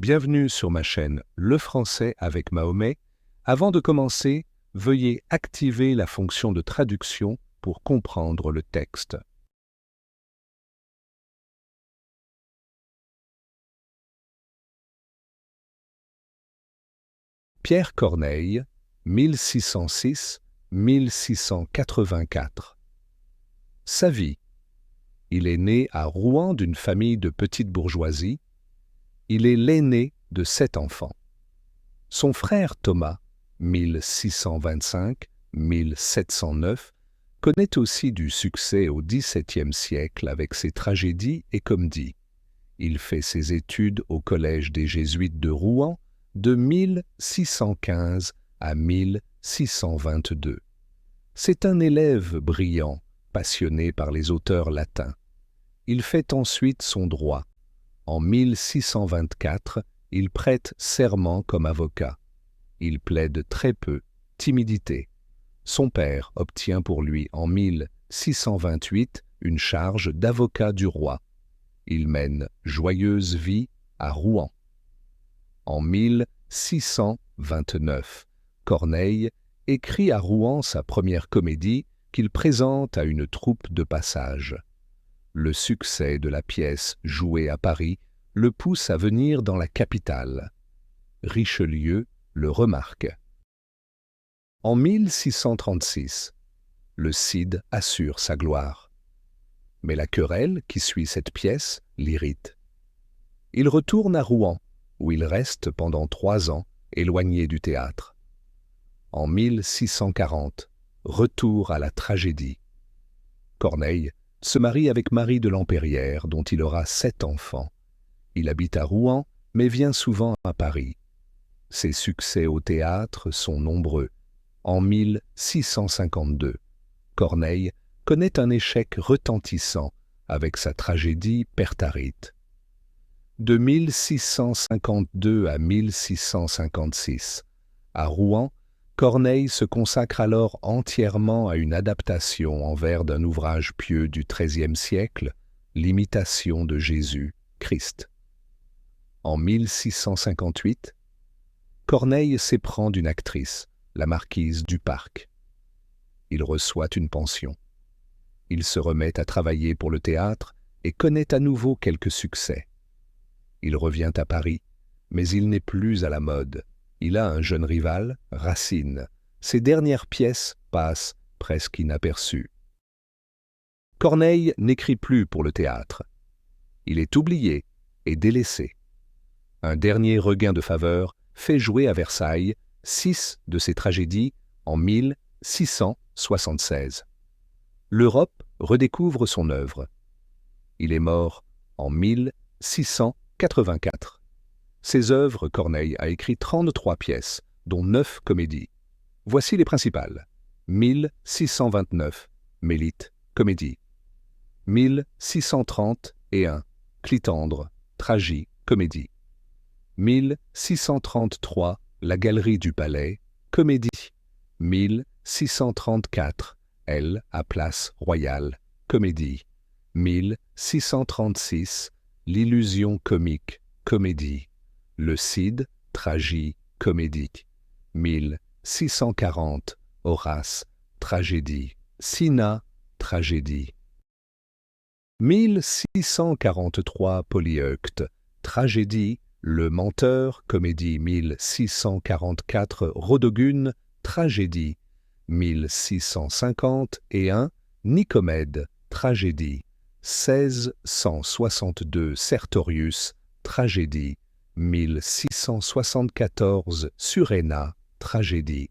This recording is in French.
Bienvenue sur ma chaîne Le Français avec Mahomet. Avant de commencer, veuillez activer la fonction de traduction pour comprendre le texte. Pierre Corneille, 1606-1684. Sa vie. Il est né à Rouen d'une famille de petite bourgeoisie. Il est l'aîné de 7 enfants. Son frère Thomas, 1625-1709, connaît aussi du succès au XVIIe siècle avec ses tragédies et comédies. Il fait ses études au Collège des Jésuites de Rouen de 1615 à 1622. C'est un élève brillant, passionné par les auteurs latins. Il fait ensuite son droit. En 1624, il prête serment comme avocat. Il plaide très peu, timidité. Son père obtient pour lui en 1628 une charge d'avocat du roi. Il mène joyeuse vie à Rouen. En 1629, Corneille écrit à Rouen sa première comédie qu'il présente à une troupe de passage. Le succès de la pièce jouée à Paris le pousse à venir dans la capitale. Richelieu le remarque. En 1636, le Cid assure sa gloire. Mais la querelle qui suit cette pièce l'irrite. Il retourne à Rouen, où il reste pendant 3 ans, éloigné du théâtre. En 1640, retour à la tragédie. Corneille se marie avec Marie de Lampérière, dont il aura 7 enfants. Il habite à Rouen, mais vient souvent à Paris. Ses succès au théâtre sont nombreux. En 1652, Corneille connaît un échec retentissant avec sa tragédie Pertharite. De 1652 à 1656, à Rouen, Corneille se consacre alors entièrement à une adaptation en vers d'un ouvrage pieux du XIIIe siècle, l'Imitation de Jésus, Christ. En 1658, Corneille s'éprend d'une actrice, la marquise du Parc. Il reçoit une pension. Il se remet à travailler pour le théâtre et connaît à nouveau quelques succès. Il revient à Paris, mais il n'est plus à la mode. Il a un jeune rival, Racine. Ses dernières pièces passent presque inaperçues. Corneille n'écrit plus pour le théâtre. Il est oublié et délaissé. Un dernier regain de faveur fait jouer à Versailles 6 de ses tragédies en 1676. L'Europe redécouvre son œuvre. Il est mort en 1684. Ses œuvres, Corneille a écrit 33 pièces, dont 9 comédies. Voici les principales. 1629, Mélite, comédie. 1631, Clitandre, tragie, comédie. 1633, La Galerie du Palais, comédie. 1634, Elle à Place Royale, comédie. 1636, L'Illusion comique, comédie. Le Cid, tragie, comédie. 1640, Horace, tragédie. Cinna, tragédie. 1643, Polyeucte, tragédie. Le Menteur, comédie. 1644, Rodogune, tragédie. 1651, Nicomède, tragédie. 1662, Sertorius, tragédie. 1674, Suréna, tragédie.